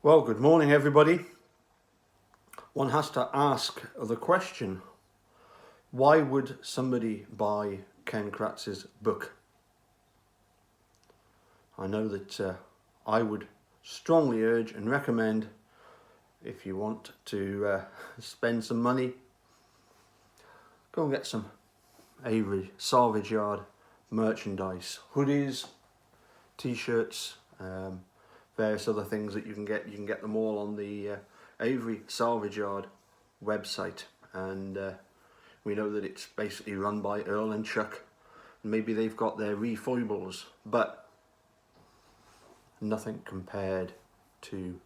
Well, good morning, everybody. One has to ask the question, why would somebody buy Ken Kratz's book? I know that I would strongly urge and recommend, if you want to spend some money, go and get some Avery Salvage Yard merchandise, hoodies, t-shirts, various other things that you can get. You can get them all on the Avery Salvage Yard website, and we know that it's basically run by Earl and Chuck. Maybe they've got their refoibles, but nothing compared to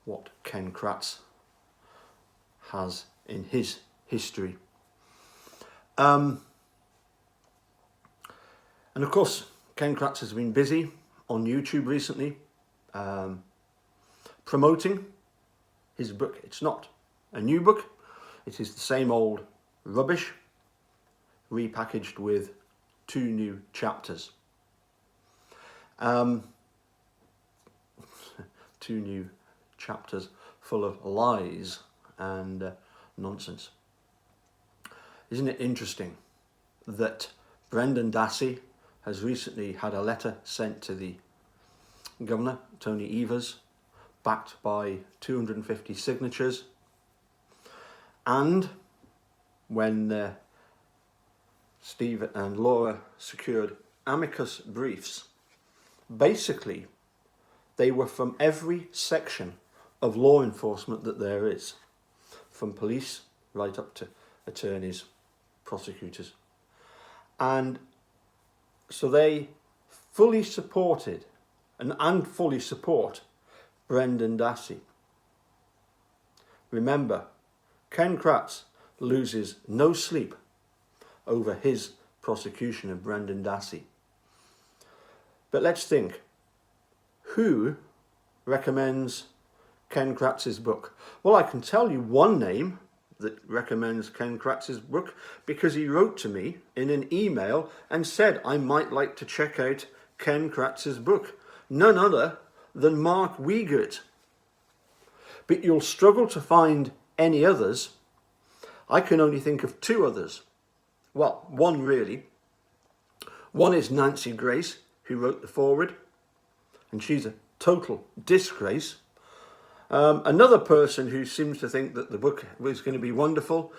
what Ken Kratz has in his history. And of course, Ken Kratz has been busy on YouTube recently, promoting his book. It's not a new book, it is the same old rubbish, repackaged with 2 new chapters. 2 new chapters full of lies and nonsense. Isn't it interesting that Brendan Dassey has recently had a letter sent to the Governor, Tony Evers, backed by 250 signatures, and when Steve and Laura secured amicus briefs, basically they were from every section of law enforcement that there is, from police right up to attorneys, prosecutors, and so they fully supported and fully support Brendan Dassey. Remember, Ken Kratz loses no sleep over his prosecution of Brendan Dassey. But let's think, who recommends Ken Kratz's book? Well, I can tell you one name that recommends Ken Kratz's book, because he wrote to me in an email and said I might like to check out Ken Kratz's book. None other than Mark Wiegert. But you'll struggle to find any others. I can only think of 2 others. Well, one really. One is Nancy Grace, who wrote the foreword, and she's a total disgrace. Another person who seems to think that the book was going to be wonderful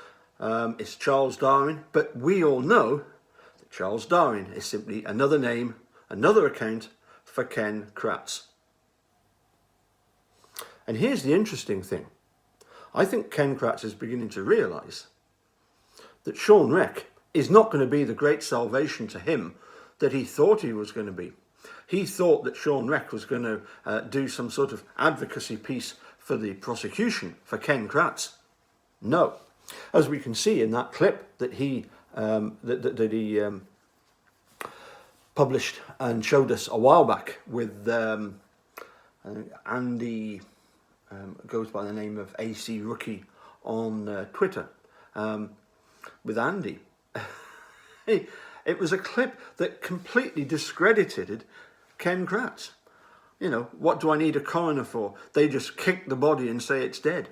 is Charles Darwin, but we all know that Charles Darwin is simply another name, another account for Ken Kratz. And here's the interesting thing. I think Ken Kratz is beginning to realise that Sean Reck is not going to be the great salvation to him that he thought he was going to be. He thought that Sean Reck was going to do some sort of advocacy piece for the prosecution for Ken Kratz. No. As we can see in that clip that he published and showed us a while back with Andy, goes by the name of AC Rookie on Twitter, with Andy. It was a clip that completely discredited Ken Kratz. You know, what do I need a coroner for? They just kick the body and say it's dead.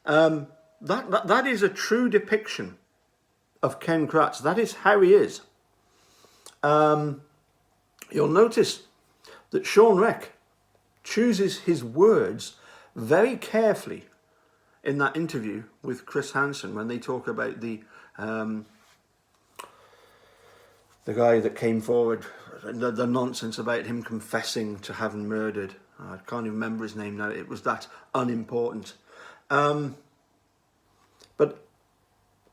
That is a true depiction of Ken Kratz. That is how he is. You'll notice that Sean Reck chooses his words very carefully in that interview with Chris Hansen when they talk about the guy that came forward, the nonsense about him confessing to having murdered. I can't even remember his name now. It was that unimportant. But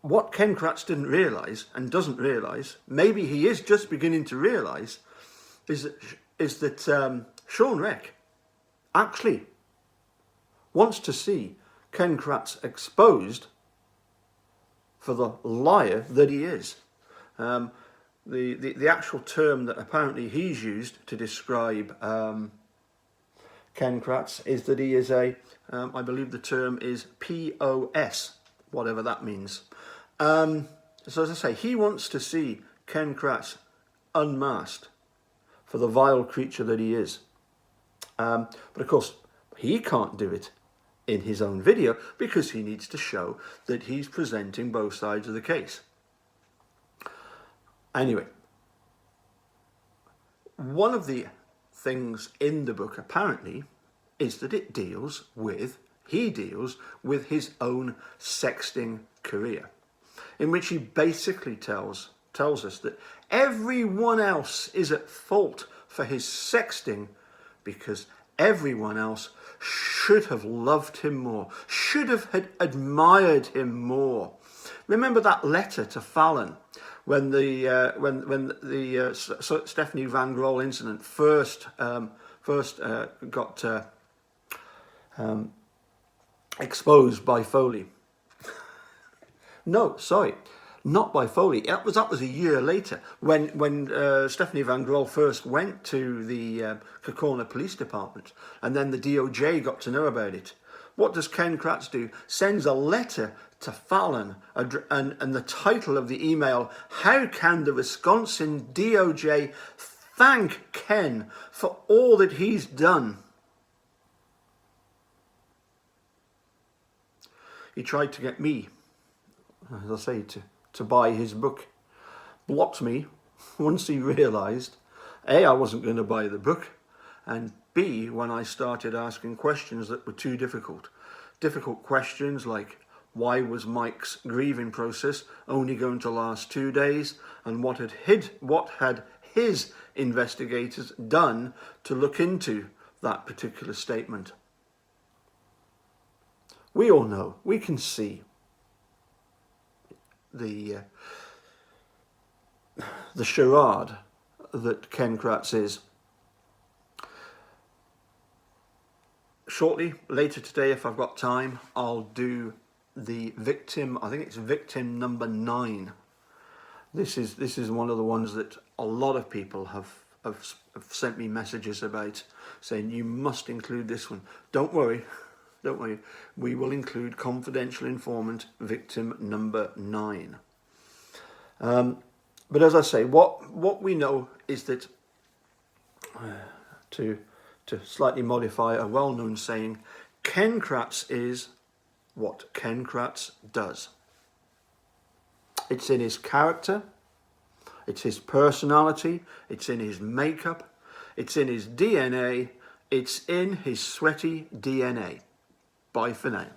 what Ken Kratz didn't realise and doesn't realise, maybe he is just beginning to realise, is that Sean Reck actually wants to see Ken Kratz exposed for the liar that he is. The actual term that apparently he's used to describe Ken Kratz is that he is I believe the term is POS, whatever that means. So as I say, he wants to see Ken Kratz unmasked for the vile creature that he is. But of course, He can't do it in his own video because he needs to show that he's presenting both sides of the case. Anyway, one of the things in the book apparently is that he deals with his own sexting career, in which he basically tells us that everyone else is at fault for his sexting because everyone else should have loved him more, should have admired him more. Remember that letter to Fallon when the Stephanie Van Grohl incident first got exposed by Foley. No, sorry, not by Foley. That was a year later when Stephanie Van Grohl first went to the Kokona Police Department, and then the DOJ got to know about it. What does Ken Kratz do? Sends a letter to Fallon, and the title of the email: "How can the Wisconsin DOJ thank Ken for all that he's done?" He tried to get me, as I say, to buy his book. Blocked me once he realised, A, I wasn't going to buy the book, and B, when I started asking questions that were too difficult. Difficult questions like, why was Mike's grieving process only going to last 2 days, and what had his investigators done to look into that particular statement? We all know, we can see the charade that Ken Kratz is. Shortly, later today, if I've got time, I'll do the victim. I think it's victim number 9. This is one of the ones that a lot of people have sent me messages about, saying you must include this one. Don't worry. We will include confidential informant victim number 9. But as I say, what we know is that, to slightly modify a well-known saying, Ken Kratz is what Ken Kratz does. It's in his character, it's his personality, it's in his makeup, it's in his DNA, it's in his sweaty DNA. Bye for now.